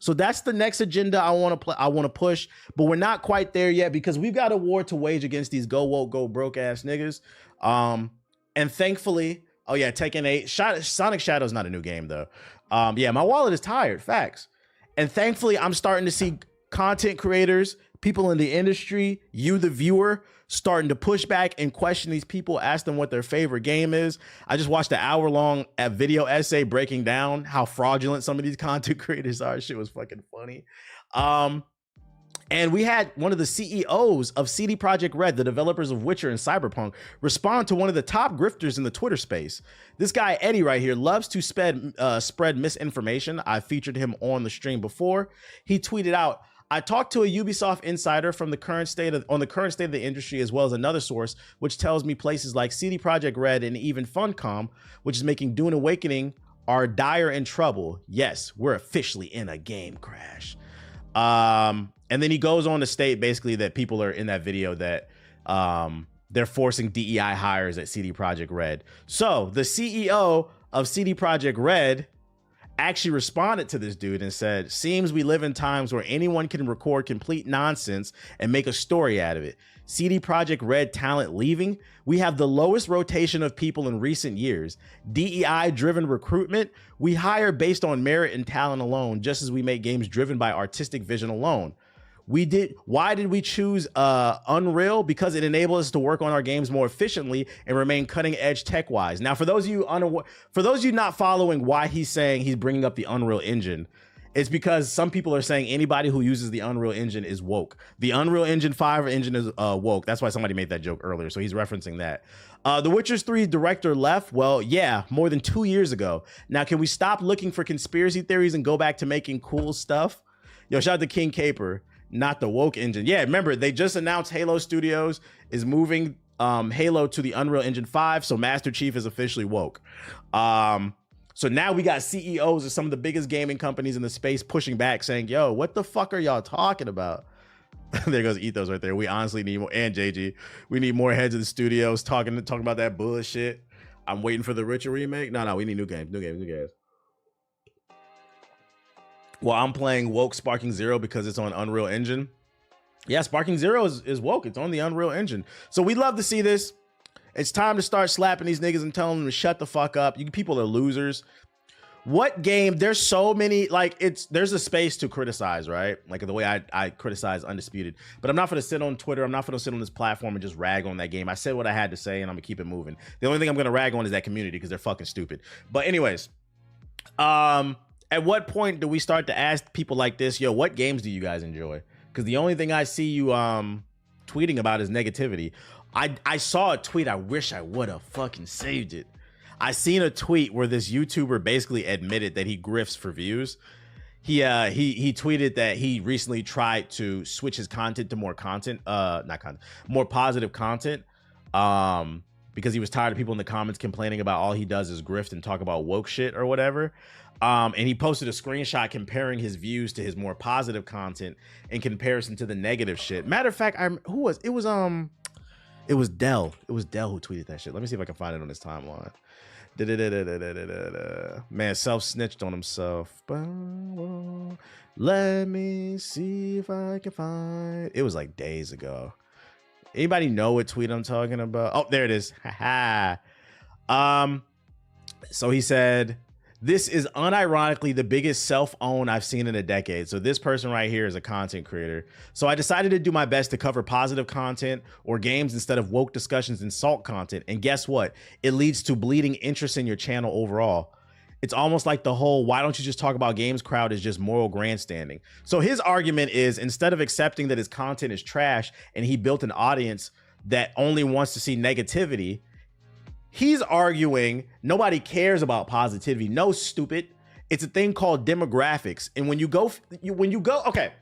So that's the next agenda I want to push, but we're not quite there yet because we've got a war to wage against these go woke, go broke ass niggas. And thankfully, oh yeah, Tekken 8, Sonic Shadow's not a new game though. Yeah, my wallet is tired, facts. And thankfully, I'm starting to see content creators, people in the industry, you the viewer, starting to push back and question these people, ask them what their favorite game is. I just watched an hour-long video essay breaking down how fraudulent some of these content creators are. Shit was fucking funny. And we had one of the CEOs of CD Projekt Red, the developers of Witcher and Cyberpunk, respond to one of the top grifters in the Twitter space. This guy, Eddie right here, loves to spread misinformation. I featured him on the stream before. He tweeted out, I talked to a Ubisoft insider from the current state of the industry, as well as another source, which tells me places like CD Projekt Red and even Funcom, which is making Dune Awakening, are dire in trouble. Yes, we're officially in a game crash. And then he goes on to state basically that people are in that video that they're forcing DEI hires at CD Projekt Red. So the CEO of CD Projekt Red actually responded to this dude and said, seems we live in times where anyone can record complete nonsense and make a story out of it. CD Projekt Red talent leaving. We have the lowest rotation of people in recent years. DEI driven recruitment. We hire based on merit and talent alone, just as we make games driven by artistic vision alone. Why did we choose Unreal? Because it enabled us to work on our games more efficiently and remain cutting edge tech wise. Now, for those of you not following why he's saying he's bringing up the Unreal Engine, it's because some people are saying anybody who uses the Unreal Engine is woke. The Unreal Engine 5 engine is woke. That's why somebody made that joke earlier. So he's referencing that. The Witcher 3 director left. Well, yeah, more than 2 years ago. Now, can we stop looking for conspiracy theories and go back to making cool stuff? Yo, shout out to King Caper. Not the woke engine. Yeah, remember, they just announced Halo Studios is moving Halo to the Unreal Engine 5, so Master Chief is officially woke. So now we got CEOs of some of the biggest gaming companies in the space pushing back, saying, yo, what the fuck are y'all talking about? There goes Ethos right there. We honestly need more, and JG, we need more heads of the studios talking about that bullshit. I'm waiting for the Richard remake. No, we need new games. Well, I'm playing woke Sparking Zero because it's on Unreal Engine. Yeah, Sparking Zero is woke. It's on the Unreal Engine. So we'd love to see this. It's time to start slapping these niggas and telling them to shut the fuck up. You people are losers. What game? There's so many, like, there's a space to criticize, right? Like the way I criticize Undisputed. But I'm not gonna sit on Twitter. I'm not gonna sit on this platform and just rag on that game. I said what I had to say and I'm gonna keep it moving. The only thing I'm gonna rag on is that community because they're fucking stupid. But anyways, at what point do we start to ask people like this, yo, what games do you guys enjoy? Because the only thing I see you tweeting about is negativity. I saw a tweet. I wish I would have fucking saved it. I seen a tweet where this YouTuber basically admitted that he grifts for views. He tweeted that he recently tried to switch his content to more more positive content. Because he was tired of people in the comments complaining about all he does is grift and talk about woke shit or whatever. And he posted a screenshot comparing his views to his more positive content in comparison to the negative shit. Matter of fact, it was Dell. It was Dell who tweeted that shit. Let me see if I can find it on his timeline. Man, self-snitched on himself. Let me see if I can find. It was like days ago. Anybody know what tweet I'm talking about? Oh, there it is. So he said, this is unironically the biggest self-own I've seen in a decade. So this person right here is a content creator. So I decided to do my best to cover positive content or games instead of woke discussions and salt content. And guess what? It leads to bleeding interest in your channel overall. It's almost like the whole, why don't you just talk about games crowd is just moral grandstanding. So his argument is, instead of accepting that his content is trash and he built an audience that only wants to see negativity, he's arguing nobody cares about positivity. No, stupid. It's a thing called demographics. And when you go, okay,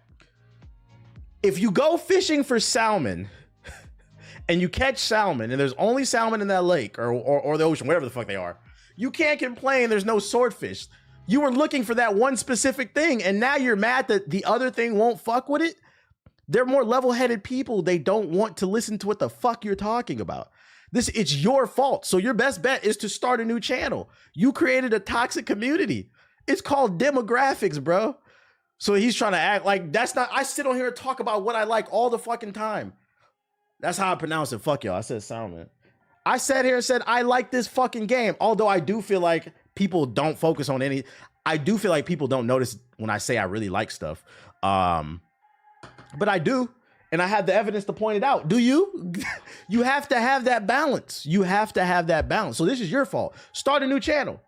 if you go fishing for salmon and you catch salmon and there's only salmon in that lake or the ocean, whatever the fuck they are, you can't complain there's no swordfish. You were looking for that one specific thing, and now you're mad that the other thing won't fuck with it. They're more level-headed people. They don't want to listen to what the fuck you're talking about. It's your fault. So your best bet is to start a new channel. You created a toxic community. It's called demographics, bro. So he's trying to act like that's not. I sit on here and talk about what I like all the fucking time. That's how I pronounce it. Fuck y'all. I said Salmon. I sat here and said I like this fucking game. Although I do feel like people don't focus on any. I do feel like people don't notice when I say I really like stuff. But I do. And I have the evidence to point it out. Do you? You have to have that balance. You have to have that balance. So this is your fault. Start a new channel.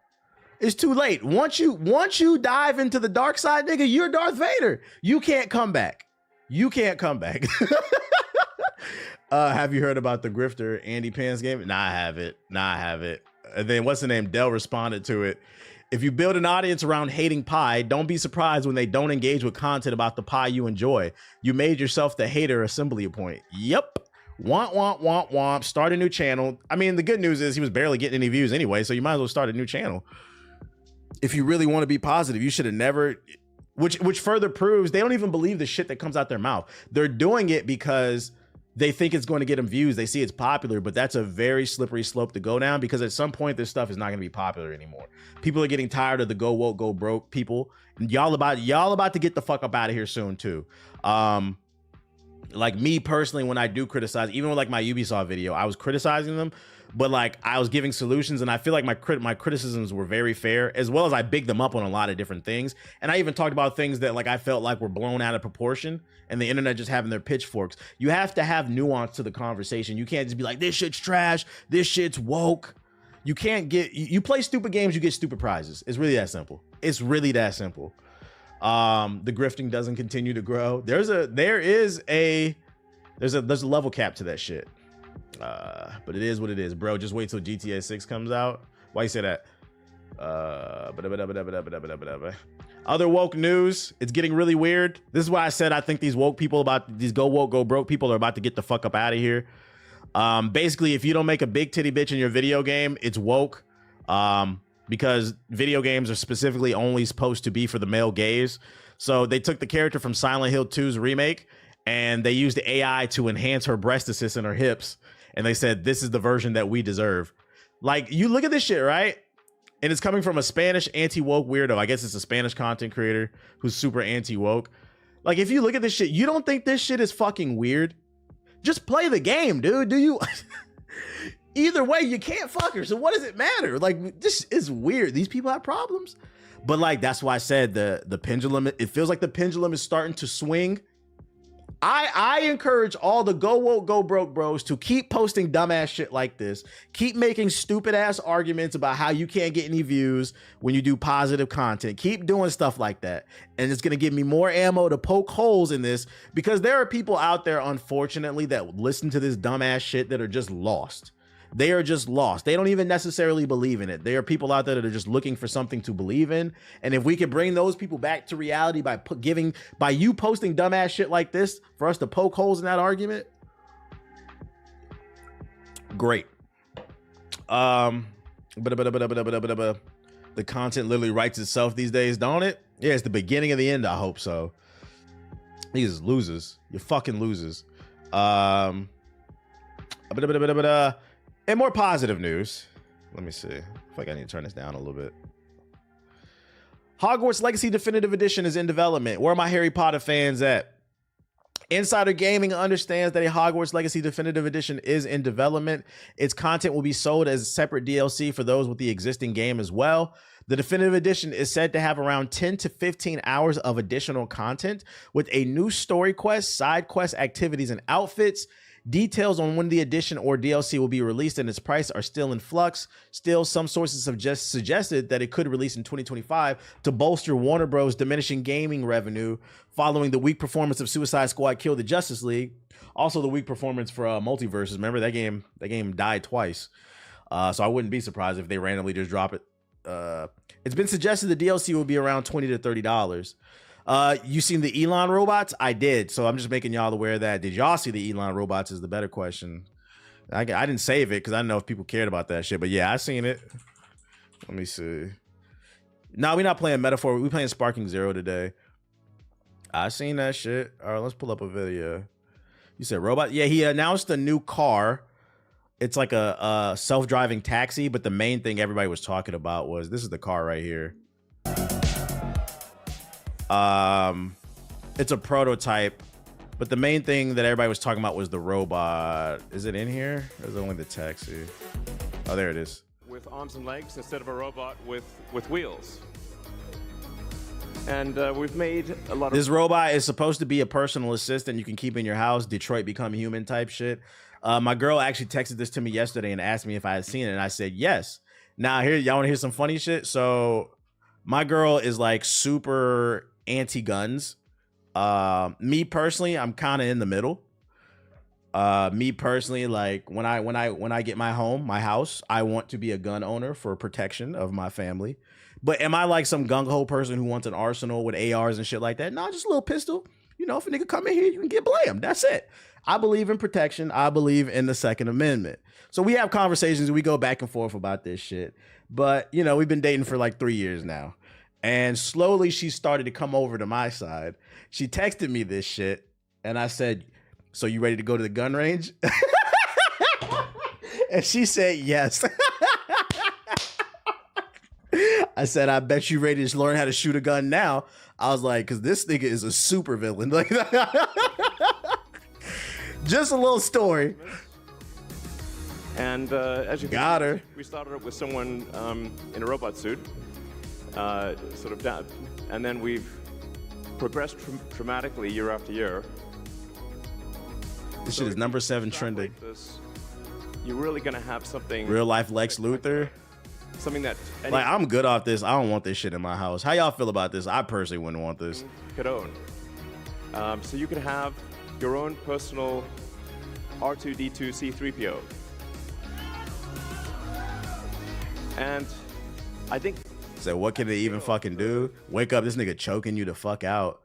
It's too late. Once you dive into the dark side, nigga, you're Darth Vader. You can't come back. You can't come back. Have you heard about the grifter Andy Pan's game? Nah, I haven't. And then what's the name? Dell responded to it. If you build an audience around hating pie, don't be surprised when they don't engage with content about the pie you enjoy. You made yourself the hater assembly point. Yep. Womp. Start a new channel. I mean, the good news is he was barely getting any views anyway, so you might as well start a new channel. If you really want to be positive, you should have never, which further proves they don't even believe the shit that comes out their mouth. They're doing it because they think it's going to get them views. They see it's popular, but that's a very slippery slope to go down because at some point this stuff is not going to be popular anymore. People are getting tired of the go woke, go broke people. And y'all about to get the fuck up out of here soon too. Like me personally, when I do criticize, even with like my Ubisoft video, I was criticizing them, but like I was giving solutions, and I feel like my criticisms were very fair, as well as I bigged them up on a lot of different things. And I even talked about things that like I felt like were blown out of proportion, and the internet just having their pitchforks. You have to have nuance to the conversation. You can't just be like, this shit's trash, this shit's woke. You can't get, you play stupid games, you get stupid prizes. It's really that simple. It's really that simple. The grifting doesn't continue to grow. There's a level cap to that shit. But it is what it is, bro. Just wait till GTA 6 comes out. Why you say that? Other woke news. It's getting really weird. This is why I said I think these woke people, about these go woke, go broke people, are about to get the fuck up out of here. Basically, if you don't make a big titty bitch in your video game, it's woke. Because video games are specifically only supposed to be for the male gaze. So they took the character from Silent Hill 2's remake and they used the AI to enhance her breast assist and her hips. And they said, this is the version that we deserve. Like, you look at this shit, right? And it's coming from a Spanish anti-woke weirdo. I guess it's a Spanish content creator who's super anti-woke. Like, if you look at this shit, you don't think this shit is fucking weird? Just play the game, dude. Do you? Either way, you can't fuck her. So what does it matter? Like, this is weird. These people have problems. But like, that's why I said the pendulum, it feels like the pendulum is starting to swing. I encourage all the go woke, go broke bros to keep posting dumbass shit like this. Keep making stupid ass arguments about how you can't get any views when you do positive content. Keep doing stuff like that. And it's going to give me more ammo to poke holes in this, because there are people out there, unfortunately, that listen to this dumbass shit that are just lost. They are just lost. They don't even necessarily believe in it. There are people out there that are just looking for something to believe in. And if we can bring those people back to reality by you posting dumbass shit like this for us to poke holes in that argument, great. The content literally writes itself these days, don't it? Yeah, it's the beginning of the end. I hope so. These losers. You're fucking losers. And more positive news. Let me see. I feel like I need to turn this down a little bit. Hogwarts Legacy Definitive Edition is in development. Where are my Harry Potter fans at? Insider Gaming understands that a Hogwarts Legacy Definitive Edition is in development. Its content will be sold as separate DLC for those with the existing game as well. The Definitive Edition is said to have around 10 to 15 hours of additional content with a new story quest, side quest activities, and outfits. Details on when the edition or DLC will be released and its price are still in flux. Still, some sources have just suggested that it could release in 2025 to bolster Warner Bros. Diminishing gaming revenue following the weak performance of Suicide Squad Kill the Justice League. Also, the weak performance for Multiverses. Remember, that game died twice. So I wouldn't be surprised if they randomly just drop it. It's been suggested the DLC will be around $20 to $30. You seen the Elon robots? I did. So I'm just making y'all aware of that. Did y'all see the Elon robots is the better question. I didn't save it because I didn't know if people cared about that shit. But yeah, I seen it. Let me see. No, we're not playing Metaphor. We're playing Sparking Zero today. I seen that shit. All right, let's pull up a video. You said robot? Yeah, he announced a new car. It's like a self-driving taxi. But the main thing everybody was talking about was, this is the car right here. It's a prototype, but the main thing that everybody was talking about was the robot. Is it in here? Or is it only the taxi? Oh, there it is. With arms and legs instead of a robot with wheels. And we've made a lot of... This robot is supposed to be a personal assistant you can keep in your house. Detroit Become Human type shit. My girl actually texted this to me yesterday and asked me if I had seen it, and I said yes. Now, here, y'all want to hear some funny shit? So, my girl is like super anti-guns. Me personally, I'm kind of in the middle. Me personally, like when I get my house, I want to be a gun owner for protection of my family. But am I like some gung-ho person who wants an arsenal with ARs and shit like that? No, just a little pistol. You know, if a nigga come in here, you can get blamed. That's it. I believe in protection. I believe in the Second Amendment. So we have conversations. We go back and forth about this shit. But, you know, we've been dating for like 3 years now. And slowly she started to come over to my side. She texted me this shit. And I said, so you ready to go to the gun range? And she said, yes. I said, I bet you ready to learn how to shoot a gun now. I was like, because this nigga is a super villain. Like, just a little story. And as you got her. We started up with someone in a robot suit, sort of down, and then we've progressed dramatically year after year. This shit is number 7 trending. You're really gonna have something. Real life Lex Luthor. Something that like, I'm good off this. I don't want this shit in my house. How y'all feel about this? I personally wouldn't want this. Could own. So you could have your own personal R2D2 C3PO. And I think. So what can they even fucking do? Wake up, this nigga choking you the fuck out.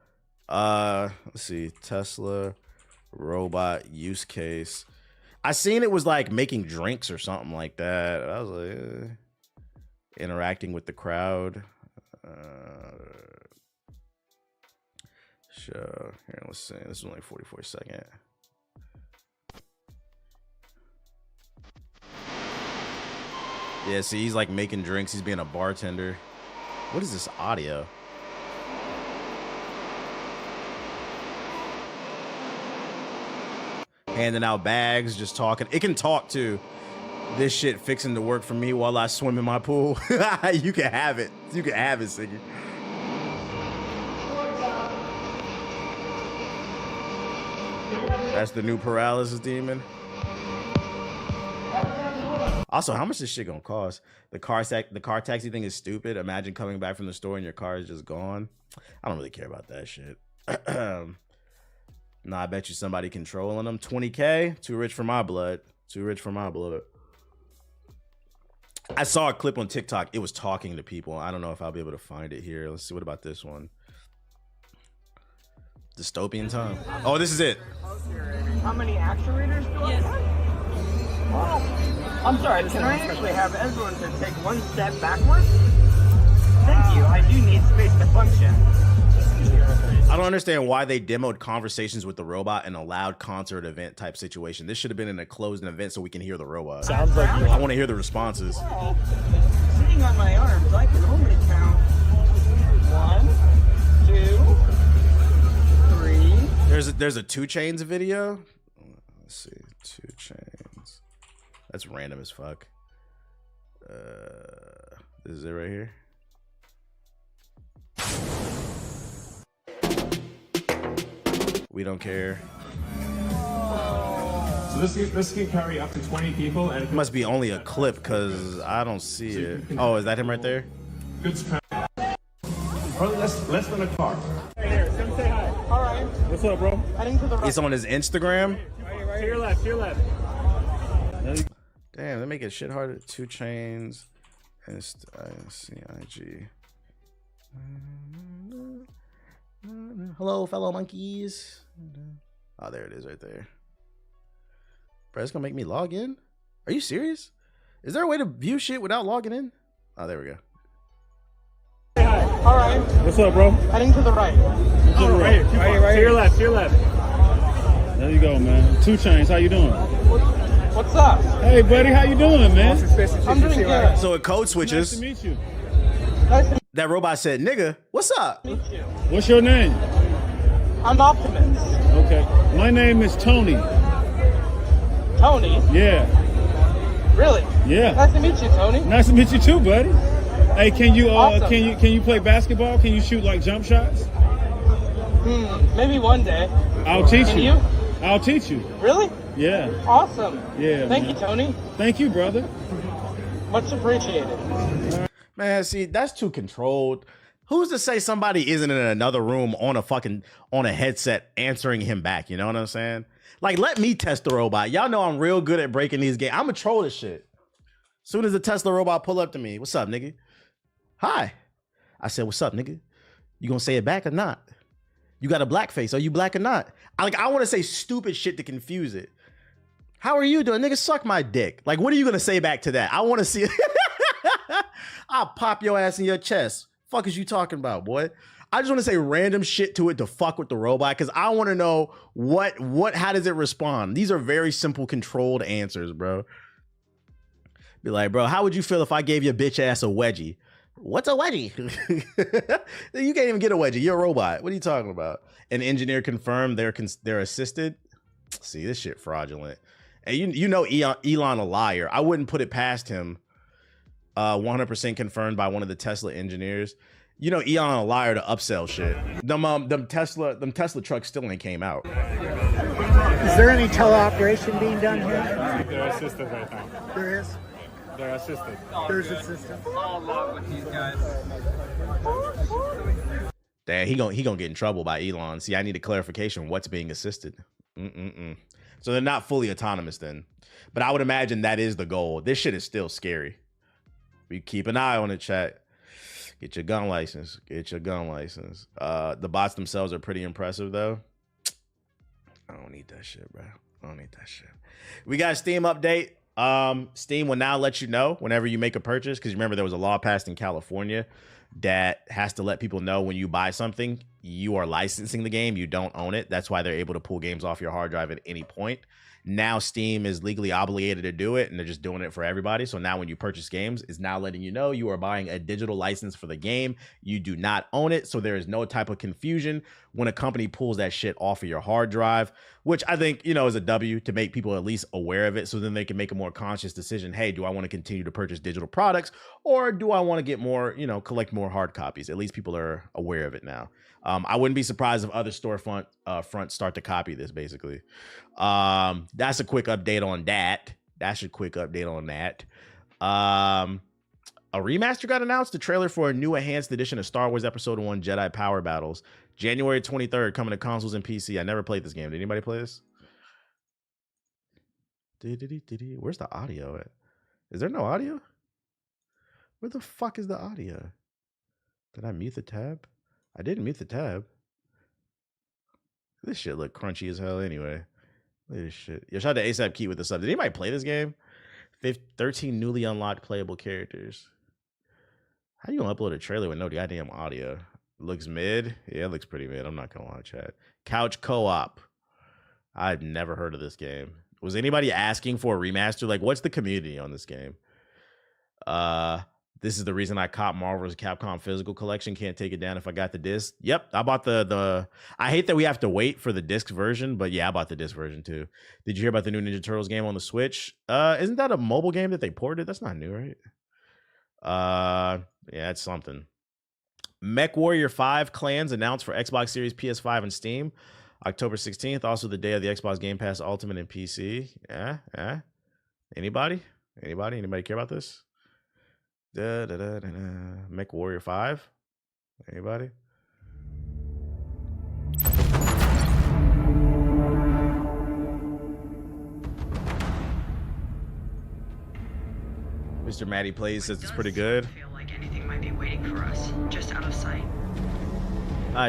Let's see, Tesla robot use case. I seen it was like making drinks or something like that. I was like, interacting with the crowd. Sure. Here, let's see. This is only 44 seconds. Yeah, see, he's like making drinks. He's being a bartender. What is this audio? Handing out bags, just talking. It can talk too. This shit fixing to work for me while I swim in my pool. You can have it. You can have it, Siggy. That's the new paralysis demon. Also, how much this shit gonna cost? The car taxi thing is stupid. Imagine coming back from the store and your car is just gone. I don't really care about that shit. Nah, I bet you somebody controlling them. 20K, too rich for my blood. Too rich for my blood. I saw a clip on TikTok. It was talking to people. I don't know if I'll be able to find it here. Let's see. What about this one? Dystopian time. Oh, this is it. How many actuators do I have? Well, I'm sorry. Can I actually have everyone to take one step backwards? Thank you. I do need space to function. I don't understand why they demoed conversations with the robot in a loud concert event type situation. This should have been in a closed event so we can hear the robot. Sounds like I want to hear the responses. Well, sitting on my arms, I can only count 1, 2, 3. There's a 2 Chainz video. Let's see, 2 Chainz. That's random as fuck. This is it right here. We don't care. So this can carry up to 20 people, and it must be only a clip because I don't see it. Oh, is that him right there? Goods probably less than a car. Right here, come say hi. All right. What's up, bro? Heading to the right. It's on his Instagram. Right to your left, to your left. Damn, they make it shit harder. 2 Chainz. SCIG. Hello, fellow monkeys. Oh, there it is right there. Bro, it's gonna make me log in? Are you serious? Is there a way to view shit without logging in? Oh, there we go. Say hi. All right. What's up, bro? Heading to the right. To the right. Right To your left, to your left. There you go, man. 2 Chainz, how you doing? What's up? Hey, buddy, how you doing, man? I'm doing good. So it code switches. Nice to meet you. Nice to That robot said, "Nigga, what's up?" Meet you. What's your name? I'm Optimus. Okay. My name is Tony. Tony? Yeah. Really? Yeah. Nice to meet you, Tony. Nice to meet you too, buddy. Hey, can you Awesome. can you play basketball? Can you shoot like jump shots? Maybe one day. I'll teach Can you. you? I'll teach you. Really? Yeah. Awesome. Yeah. Thank man. you, Tony. Thank you, brother. Much appreciated. Man, see, that's too controlled. Who's to say somebody isn't in another room on a headset answering him back? You know what I'm saying? Like, let me test the robot. Y'all know I'm real good at breaking these games. I'm a troll this shit. Soon as the Tesla robot pull up to me, what's up, nigga? Hi. I said, what's up, nigga? You gonna say it back or not? You got a black face. Are you black or not? I want to say stupid shit to confuse it. How are you doing? Nigga, suck my dick. Like, what are you gonna say back to that? I want to see it. I'll pop your ass in your chest. Fuck is you talking about, boy? I just want to say random shit to it to fuck with the robot because I want to know how does it respond? These are very simple, controlled answers, bro. Be like, bro, how would you feel if I gave your bitch ass a wedgie? What's a wedgie? You can't even get a wedgie. You're a robot. What are you talking about? An engineer confirmed they're assisted. See, this shit fraudulent. And you know Elon a liar. I wouldn't put it past him. 100% confirmed by one of the Tesla engineers. You know Elon a liar to upsell shit. Them Tesla trucks still ain't came out. Is there any teleoperation being done here? They're assisted right now. There is. They're assisted. There's assistance. All love with these guys. Damn, he gonna get in trouble by Elon. See, I need a clarification. What's being assisted? So they're not fully autonomous then. But I would imagine that is the goal. This shit is still scary. We keep an eye on it, chat. Get your gun license. Get your gun license. The bots themselves are pretty impressive, though. I don't need that shit, bro. I don't need that shit. We got a Steam update. Steam will now let you know whenever you make a purchase, because remember there was a law passed in California that has to let people know when you buy something, you are licensing the game. You don't own it. That's why they're able to pull games off your hard drive at any point. Now Steam is legally obligated to do it, and they're just doing it for everybody. So now when you purchase games, it's now letting you know you are buying a digital license for the game. You do not own it, so there is no type of confusion when a company pulls that shit off of your hard drive, which I think, you know, is a W to make people at least aware of it, so then they can make a more conscious decision. Hey, do I want to continue to purchase digital products, or do I want to get more, you know, collect more hard copies? At least people are aware of it now. I wouldn't be surprised if other fronts start to copy this, basically. That's a quick update on that. That's a quick update on that. A remaster got announced, the trailer for a new enhanced edition of Star Wars Episode 1 Jedi Power Battles. January 23rd, coming to consoles and PC. I never played this game. Did anybody play this? Where's the audio at? Is there no audio? Where the fuck is the audio? Did I mute the tab? I didn't mute the tab. This shit look crunchy as hell anyway. Look at this shit. Yo, shout out to ASAP Key with the sub. Did anybody play this game? 13 newly unlocked playable characters. How you gonna upload a trailer with no goddamn audio? Looks mid. Yeah, it looks pretty mid. I'm not gonna lie, chat. Couch co-op. I've never heard of this game. Was anybody asking for a remaster? Like, what's the community on this game? This is the reason I caught Marvel's Capcom physical collection. Can't take it down if I got the disc. Yep, I bought the. I hate that we have to wait for the disc version, but yeah, I bought the disc version too. Did you hear about the new Ninja Turtles game on the Switch? Isn't that a mobile game that they ported? That's not new, right? Yeah, it's something. MechWarrior 5 Clans announced for Xbox Series, PS5, and Steam, October 16th. Also the day of the Xbox Game Pass Ultimate and PC. Yeah. Anybody care about this? MechWarrior 5. Anybody? Mr. Matty Plays says it's pretty good. Feel like anything might be waiting for us, just out of sight.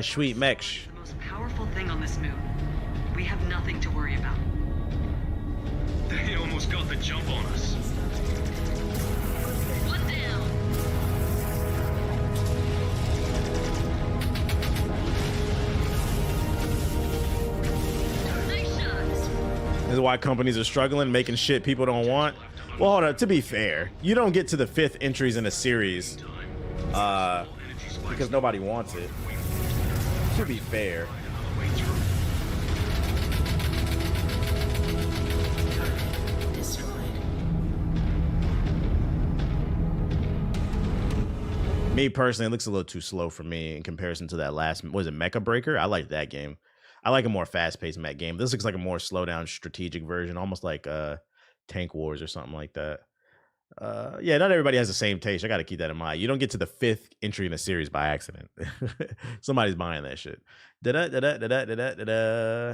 Sweet mech. The most powerful thing on this moon. We have nothing to worry about. They almost got the jump on us. One down. Nice shots. This is why companies are struggling, making shit people don't want. Well, hold on. To be fair, you don't get to the 5th entries in a series because nobody wants it. To be fair. Me personally, it looks a little too slow for me in comparison to that last, was it Mecha Breaker? I like that game. I like a more fast-paced mech game. This looks like a more slow-down strategic version, almost like Tank Wars or something like that. Yeah, not everybody has the same taste. I got to keep that in mind. You don't get to the 5th entry in a series by accident. Somebody's buying that shit.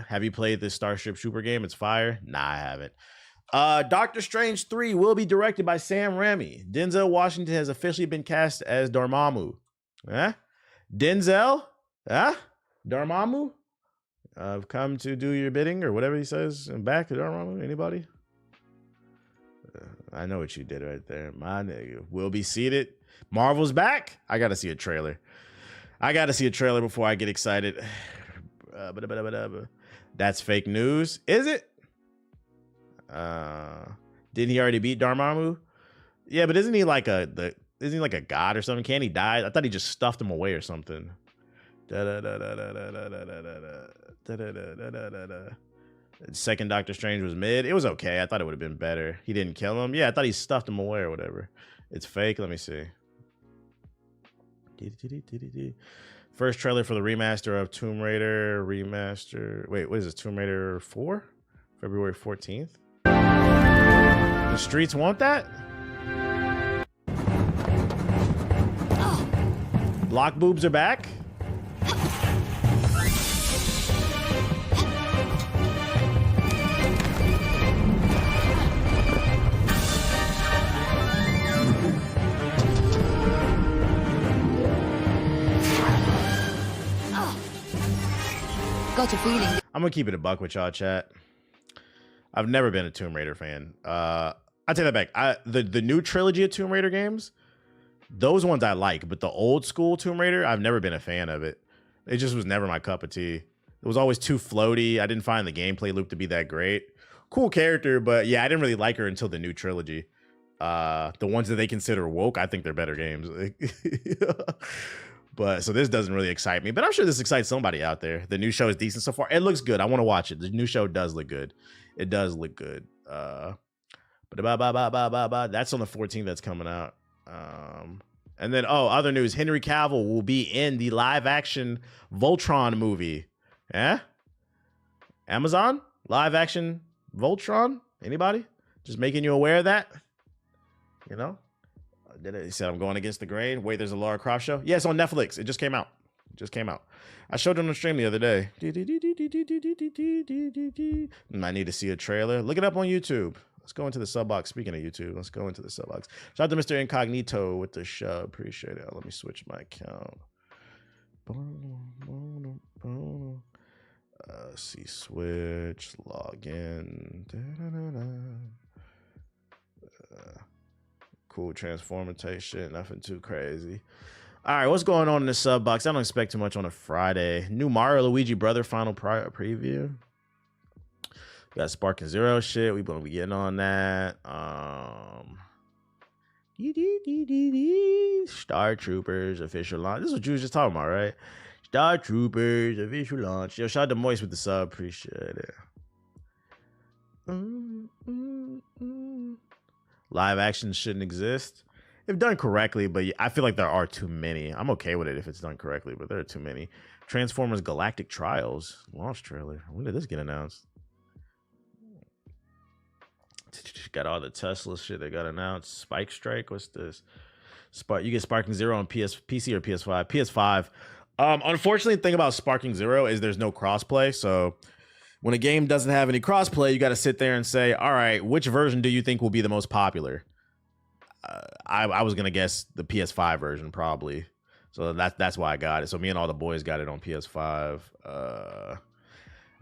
Have you played this Starship Super game? It's fire. Nah, I haven't. Doctor Strange 3 will be directed by Sam Raimi. Denzel Washington has officially been cast as Dormammu. Denzel? Dormammu? I've come to do your bidding, or whatever he says. And back to Dormammu. Anybody? I know what you did right there. My nigga. Will be seated. Marvel's back? I gotta see a trailer. Before I get excited. That's fake news. Is it? Didn't he already beat Dormammu? Yeah, but isn't he like a god or something? Can't he die? I thought he just stuffed him away or something. Second Doctor Strange was mid. It was okay. I thought it would have been better. He didn't kill him. Yeah, I thought he stuffed him away or whatever. It's fake. Let me see. First trailer for the remaster of Tomb Raider. Remaster. Wait, what is this? Tomb Raider 4? February 14th? The streets want that? Block boobs are back? Got a feeling. I'm gonna keep it a buck with y'all, chat. I've never been a Tomb Raider fan. I take that back. The new trilogy of Tomb Raider games, those ones I like, but the old school Tomb Raider, I've never been a fan of it. It just was never my cup of tea. It was always too floaty. I didn't find the gameplay loop to be that great. Cool character, but yeah, I didn't really like her until the new trilogy. The ones that they consider woke, I think they're better games. But so this doesn't really excite me, but I'm sure this excites somebody out there. The new show is decent so far. It looks good. I want to watch it. The new show does look good. It does look good. But that's on the 14th. That's coming out. And then other news: Henry Cavill will be in the live-action Voltron movie. Yeah, Amazon live-action Voltron. Anybody? Just making you aware of that. You know. He said, I'm going against the grain. Wait, there's a Lara Croft show? Yeah, it's on Netflix. It just came out. I showed it on the stream the other day. I need to see a trailer. Look it up on YouTube. Let's go into the sub box. Speaking of YouTube, let's go into the sub box. Shout out to Mr. Incognito with the show. Appreciate it. Let me switch my account. See, switch, log in. Cool transformation, nothing too crazy. All right, what's going on in the sub box? I don't expect too much on a Friday. New Mario Luigi Brother final preview. We got Sparking Zero shit. We gonna be getting on that. Star Troopers official launch. This is what you was just talking about, right? Star Troopers official launch. Yo, shout out to Moist with the sub. Appreciate it. Live action shouldn't exist if done correctly, but I feel like there are too many. I'm okay with it if it's done correctly, but there are too many. Transformers Galactic Trials launch trailer. When did this get announced? Got all the Tesla shit that got announced. Spike Strike, what's this? You get Sparking Zero on PC or PS5. PS5. Unfortunately, the thing about Sparking Zero is there's no crossplay, so when a game doesn't have any crossplay, you got to sit there and say, all right, which version do you think will be the most popular? I was going to guess the PS5 version, probably. So that's why I got it. So me and all the boys got it on PS5. I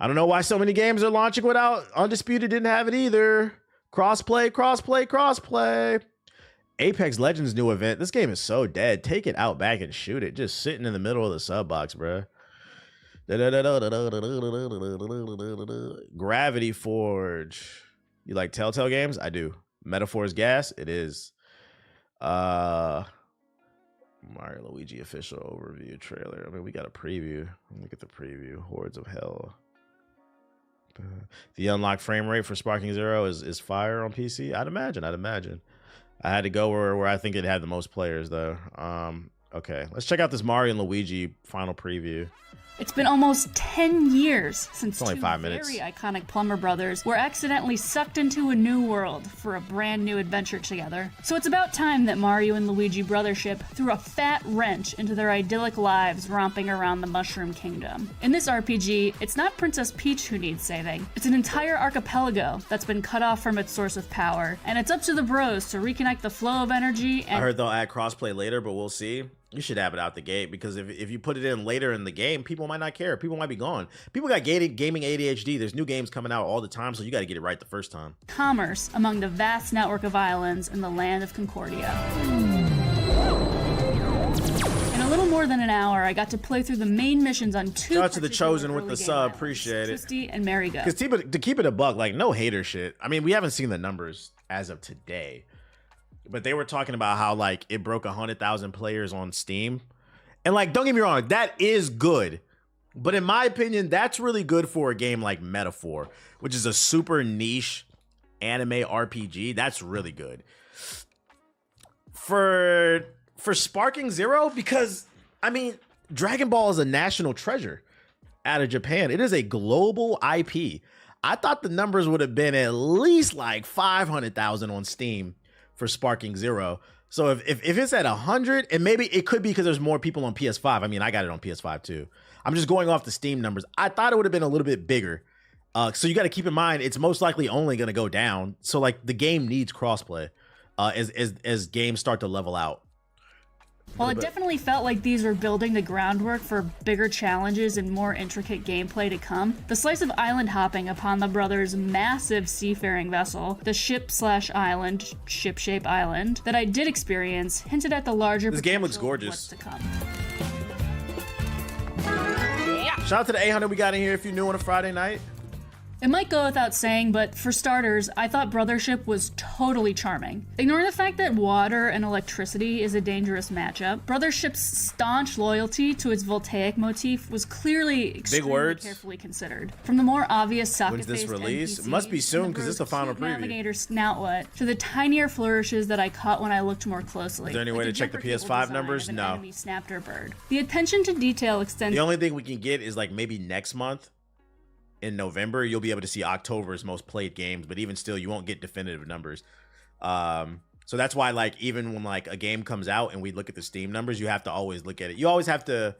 don't know why so many games are launching without Undisputed didn't have it either. Crossplay. Apex Legends new event. This game is so dead. Take it out back and shoot it. Just sitting in the middle of the sub box, bro. Gravity Forge. You like Telltale games? I do. Metaphor's Gas? It is. Mario Luigi official overview trailer. I mean, we got a preview. Look at the preview. Hordes of Hell. The unlocked frame rate for Sparking Zero is fire on PC. I'd imagine. I had to go where I think it had the most players though. Okay, let's check out this Mario and Luigi final preview. It's been almost 10 years since only 5 minutes. Very iconic plumber brothers were accidentally sucked into a new world for a brand new adventure together. So it's about time that Mario and Luigi Brothership threw a fat wrench into their idyllic lives romping around the Mushroom Kingdom. In this RPG, it's not Princess Peach who needs saving. It's an entire archipelago that's been cut off from its source of power, and it's up to the bros to reconnect the flow of energy and— I heard they'll add crossplay later, but we'll see. You should have it out the gate, because if you put it in later in the game, people might not care. People might be gone. People got gaming ADHD. There's new games coming out all the time, so you got to get it right the first time. Commerce among the vast network of islands in the land of Concordia. In a little more than an hour, I got to play through the main missions on 2. Shout out to the Chosen with the sub. Appreciate it. Twisty and Merry-Go. Because to keep it a buck, like, no hater shit. I mean, we haven't seen the numbers as of today, but they were talking about how, like, it broke 100,000 players on Steam. And, like, don't get me wrong, that is good. But in my opinion, that's really good for a game like Metaphor, which is a super niche anime RPG. That's really good. For Sparking Zero, because, I mean, Dragon Ball is a national treasure out of Japan. It is a global IP. I thought the numbers would have been at least like 500,000 on Steam for Sparking Zero. So if it's at 100, and maybe it could be because there's more people on PS5. I mean, I got it on PS5 too. I'm just going off the Steam numbers. I thought it would have been a little bit bigger. So you got to keep in mind, it's most likely only going to go down. So like the game needs crossplay as games start to level out. While it definitely felt like these were building the groundwork for bigger challenges and more intricate gameplay to come, the slice of island hopping upon the brothers' massive seafaring vessel, the ship/island, ship-shape island, that I did experience hinted at the larger This game looks potential of gorgeous. what's to come. Shout out to the 800 we got in here if you're new on a Friday night. It might go without saying, but for starters, I thought Brothership was totally charming. Ignoring the fact that water and electricity is a dangerous matchup, Brothership's staunch loyalty to its voltaic motif was clearly extremely carefully considered. From the more obvious socket-based When's this release? NPCs, It must be soon because it's the final preview. Navigator snoutlet, to the tinier flourishes that I caught when I looked more closely. Is there any way to check the PS5 numbers? No. Snapper bird. The attention to detail extends. The only thing we can get is like maybe next month. In November, you'll be able to see October's most played games, but even still, you won't get definitive numbers. So that's why, like, even when like a game comes out and we look at the Steam numbers, you have to always look at it. You always have to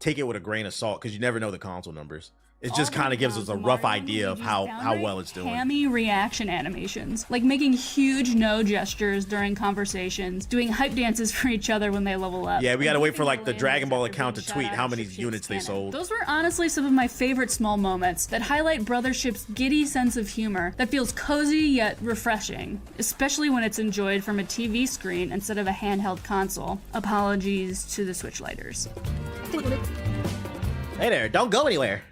take it with a grain of salt because you never know the console numbers. It just kind of gives us a rough idea of how well it's doing. Hammy reaction animations, like making huge no gestures during conversations, doing hype dances for each other when they level up. Yeah, we gotta wait for like the Dragon Ball account to tweet how many units they sold. Those were honestly some of my favorite small moments that highlight Brothership's giddy sense of humor that feels cozy yet refreshing, especially when it's enjoyed from a TV screen instead of a handheld console. Apologies to the Switch lighters. Hey there, don't go anywhere.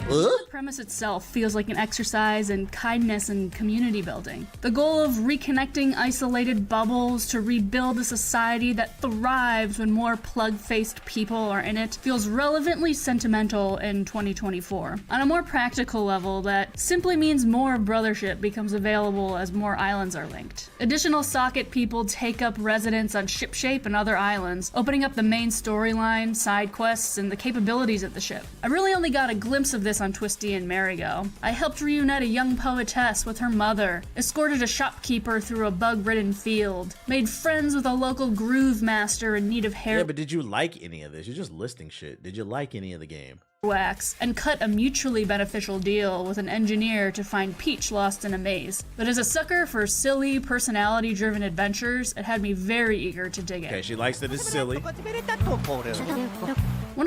The premise itself feels like an exercise in kindness and community building. The goal of reconnecting isolated bubbles to rebuild a society that thrives when more plug-faced people are in it feels relevantly sentimental in 2024. On a more practical level, that simply means more Brothership becomes available as more islands are linked. Additional socket people take up residence on Shipshape and other islands, opening up the main storyline, side quests, and the capabilities of the ship. I really only got a glimpse of this on Twisty and Merry-Go. I helped reunite a young poetess with her mother, escorted a shopkeeper through a bug-ridden field, made friends with a local groove master in need of hair Yeah, but did you like any of this? You're just listing shit. Did you like any of the game? wax, and cut a mutually beneficial deal with an engineer to find Peach lost in a maze. But as a sucker for silly, personality-driven adventures, it had me very eager to dig in. Okay, she likes that it's silly. One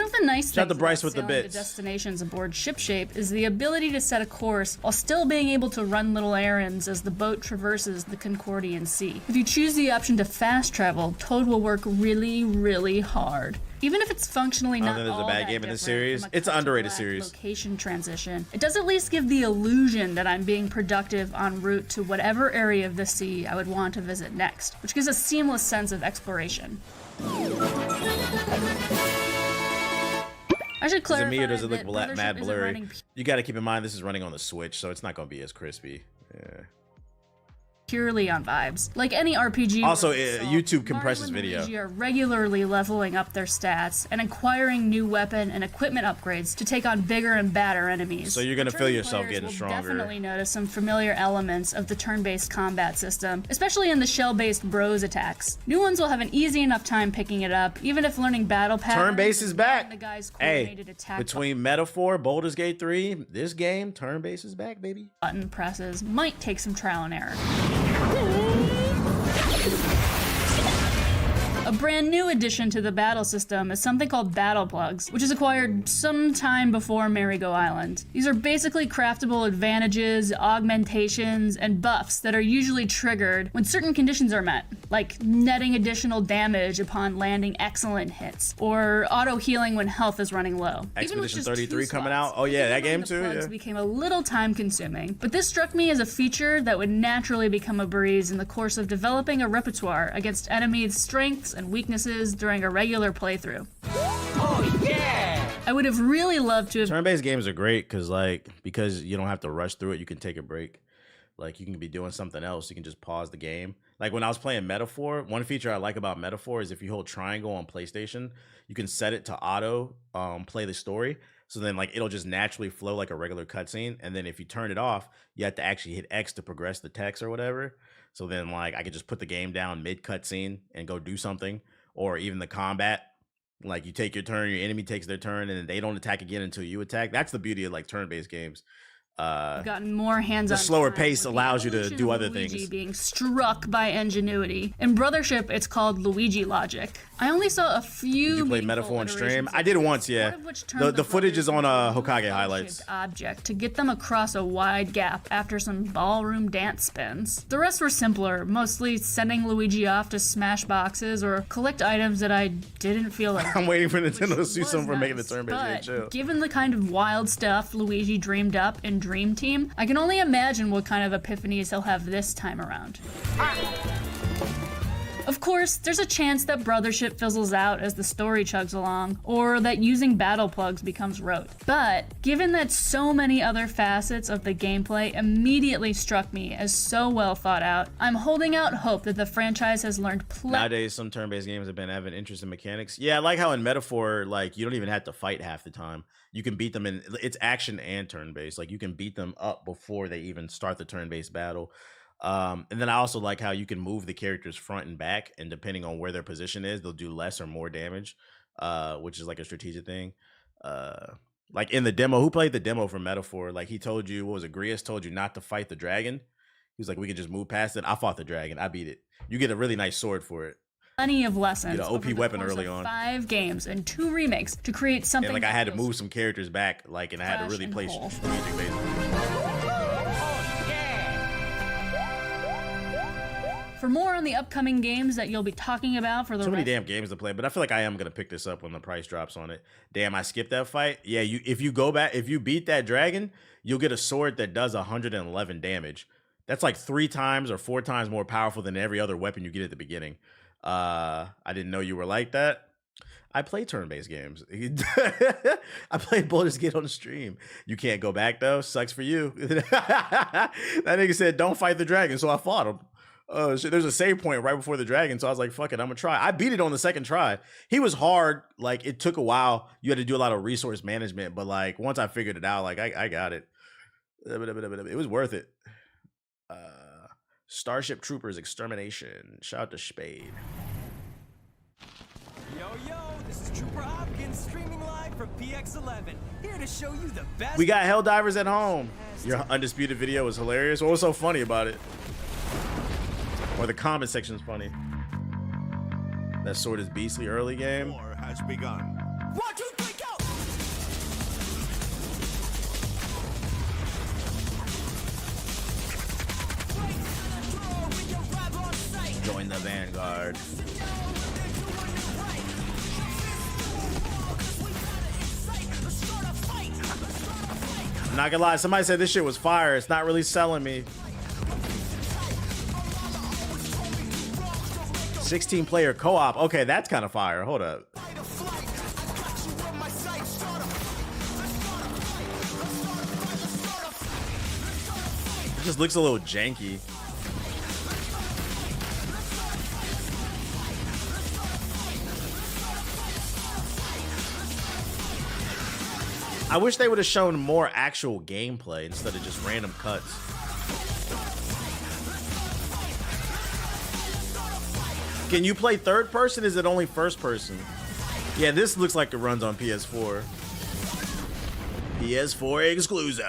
of the nice Shout out things to Bryce about with the sailing bits. to destinations aboard Shipshape is the ability to set a course while still being able to run little errands as the boat traverses the Concordian Sea. If you choose the option to fast travel, Toad will work really, really hard. Even if it's functionally not there's a all bad that game in this different series. from a It's an underrated cut-to-black series. Location transition, it does at least give the illusion that I'm being productive en route to whatever area of the sea I would want to visit next, which gives a seamless sense of exploration. I should Is clarify it me or does it look that Brothership mad isn't blurry? running You got to keep in mind this is running on the Switch, so it's not going to be as crispy. Yeah. purely on vibes. Like any RPG. Also, itself, YouTube compresses Mario and video. Luigi are regularly leveling up their stats and acquiring new weapon and equipment upgrades to take on bigger and badder enemies. So you're gonna feel Returning yourself players getting will stronger. Definitely notice some familiar elements of the turn-based combat system, especially in the shell-based bros attacks. New ones will have an easy enough time picking it up, even if learning battle patterns. Turn-based is back. The guy's Hey, coordinated attack between Metaphor, Baldur's Gate 3, this game, turn-based is back, baby. button presses might take some trial and error. A brand new addition to the battle system is something called Battle Plugs, which is acquired sometime before Merry-Go Island. These are basically craftable advantages, augmentations, and buffs that are usually triggered when certain conditions are met, like netting additional damage upon landing excellent hits, or auto-healing when health is running low. Even with Expedition just 33 2 coming slots, out. Oh yeah, that game the too. plugs Yeah. became a little time-consuming, but this struck me as a feature that would naturally become a breeze in the course of developing a repertoire against enemies' strengths and weaknesses during a regular playthrough. Oh yeah! I would have really loved to have Turn-based games are great because you don't have to rush through it. You can take a break. Like you can be doing something else. You can just pause the game. Like when I was playing Metaphor, one feature I like about Metaphor is if you hold triangle on PlayStation, you can set it to auto play the story. So then like it'll just naturally flow like a regular cutscene. And then if you turn it off, you have to actually hit X to progress the text or whatever. So then like I could just put the game down mid cutscene and go do something. Or even the combat. Like you take your turn, your enemy takes their turn, and then they don't attack again until you attack. That's the beauty of like turn-based games. gotten more hands-on. The slower time pace with the allows you to evolution do of other Luigi things. being struck by ingenuity. In Brothership, it's called Luigi logic. I only saw a few. Did you play meaningful Metaphor on stream? iterations I did it of once, this, yeah. one of which turned The footage is on brothers Hokage into a highlights. dog-shaped object to get them across a wide gap after some ballroom dance spins. The rest were simpler, mostly sending Luigi off to smash boxes or collect items that I didn't feel like. I'm waiting for Nintendo to Which do was something for making the nice, turn-based game but chill. given the kind of wild stuff Luigi dreamed up in Dream Team, I can only imagine what kind of epiphanies he'll have this time around. Of course, there's a chance that Brothership fizzles out as the story chugs along, or that using battle plugs becomes rote. But, given that so many other facets of the gameplay immediately struck me as so well thought out, I'm holding out hope that the franchise has learned Nowadays, some turn-based games have been having interesting mechanics. Yeah, I like how in Metaphor, like, you don't even have to fight half the time. You can beat them it's action and turn-based. Like, you can beat them up before they even start the turn-based battle. And then I also like how you can move the characters front and back, and depending on where their position is, they'll do less or more damage, which is like a strategic thing. Like in the demo, who played the demo for Metaphor? Like he told you, what was it? Grievance told you not to fight the dragon. He was like, we could just move past it. I fought the dragon. I beat it. You get a really nice sword for it. plenty of lessons. Get an OP over the weapon course early of on. 5 games and 2 remakes to create something. And like I that had to feels move some characters back, like, and I had to fresh really and play whole. strategic basically. For more on the upcoming games that you'll be talking about for the So many rest damn games to play, but I feel like I am gonna pick this up when the price drops on it. Damn, I skipped that fight. Yeah, if you go back, if you beat that dragon, you'll get a sword that does 111 damage. That's like 3 times or 4 times more powerful than every other weapon you get at the beginning. I didn't know you were like that. I play turn-based games. I played Baldur's Gate on the stream. You can't go back though. Sucks for you. That nigga said, "Don't fight the dragon," so I fought him. Oh shit! There's a save point right before the dragon, so I was like, "Fuck it, I'm gonna try." I beat it on the second try. He was hard. Like it took a while. You had to do a lot of resource management, but like once I figured it out, like I got it. It was worth it. Starship Troopers Extermination. Shout out to Spade. Yo, this is Trooper Hopkins streaming live from PX11, here to show you the best. We got Helldivers at home. Your undisputed video was hilarious. What was so funny about it? Or the comment section's funny. That sword is beastly early game. War has begun. 1, 2, 3, go! Join the Vanguard. I'm not gonna lie, somebody said this shit was fire. It's not really selling me. 16-player co-op. Okay, that's kind of fire. Hold up. It just looks a little janky. I wish they would have shown more actual gameplay instead of just random cuts. Can you play third person? Is it only first person? Yeah, this looks like it runs on PS4. PS4 exclusive.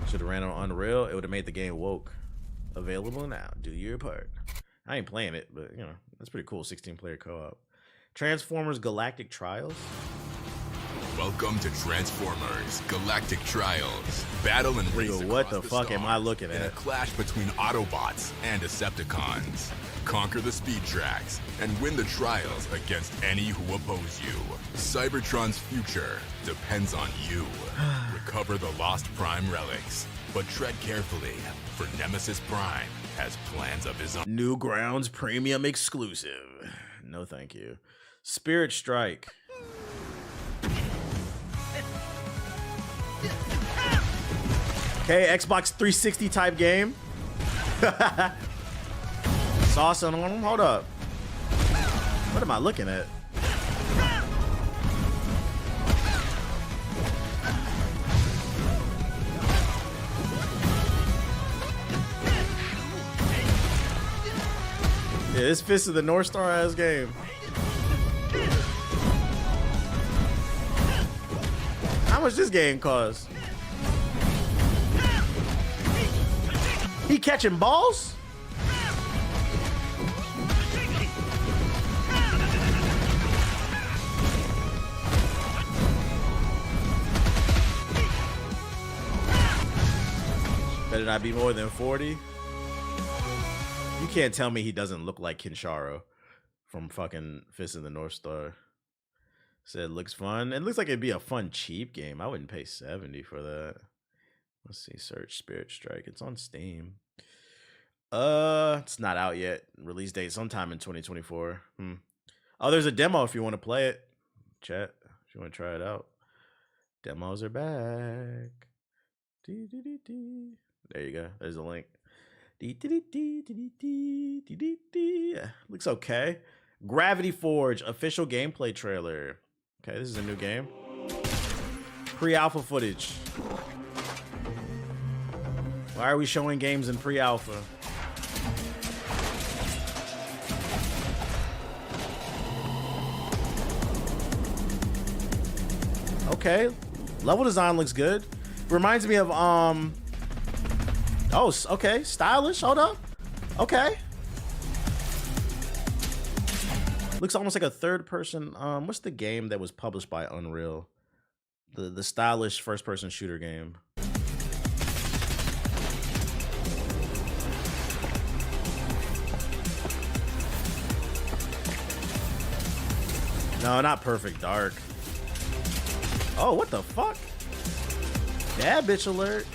Should have ran on Unreal. It would have made the game woke. Available now. Do your part. I ain't playing it, but you know, that's pretty cool. 16-player co-op. Transformers Galactic Trials. Welcome to Transformers Galactic Trials. Battle and race. Yo, what the fuck am I looking in at? a clash between Autobots and Decepticons. Conquer the speed tracks and win the trials against any who oppose you. Cybertron's future depends on you. Recover the lost Prime relics, but tread carefully, for Nemesis Prime has plans of his own. Newgrounds Premium exclusive. No, thank you. Spirit Strike. Okay, Xbox 360 type game. Sauce on them. Hold up. What am I looking at? Yeah, this Fist of the North Star ass game. How much this game cost? He catching balls? Better not be more than 40. You can't tell me he doesn't look like Kinsharo from fucking Fist of the North Star. Said looks fun. It looks like it'd be a fun cheap game. I wouldn't pay 70 for that. Let's see, search Spirit Strike. It's on Steam. It's not out yet. Release date sometime in 2024. Oh, there's a demo if you want to play it. Chat, if you want to try it out. Demos are back. There you go. There's a link. Looks okay. Gravity Forge official gameplay trailer. Okay, this is a new game. Pre-alpha footage. Why are we showing games in pre-alpha? Okay, level design looks good. Reminds me of oh, okay, stylish. Hold up. Okay. Looks almost like a third person. What's the game that was published by Unreal? The stylish first person shooter game. No, not Perfect Dark. Oh, what the fuck? Bad bitch alert.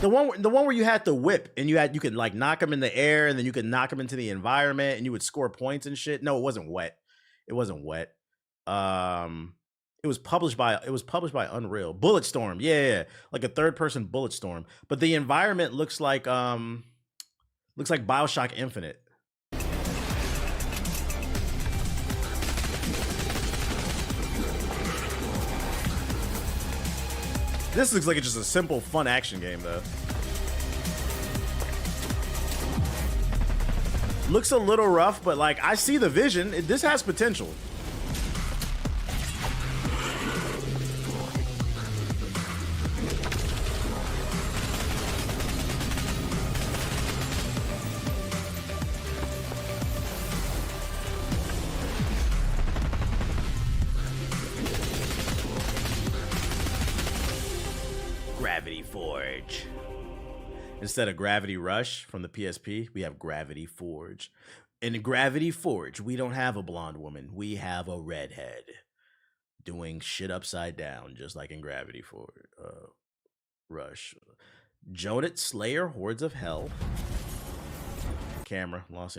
The one where you had the whip and you could like knock them in the air and then you could knock them into the environment and you would score points and shit. No, it wasn't wet. It wasn't wet. It was published by Unreal. Bulletstorm. Yeah. Like a third person Bulletstorm. But the environment looks like BioShock Infinite. This looks like it's just a simple, fun action game, though. Looks a little rough, but like I see the vision. This has potential. Gravity Forge. Instead of Gravity Rush from the PSP, we have Gravity Forge. In Gravity Forge, we don't have a blonde woman. We have a redhead doing shit upside down, just like in Gravity Forge. Rush. Jodit Slayer, Hordes of Hell. Camera, Los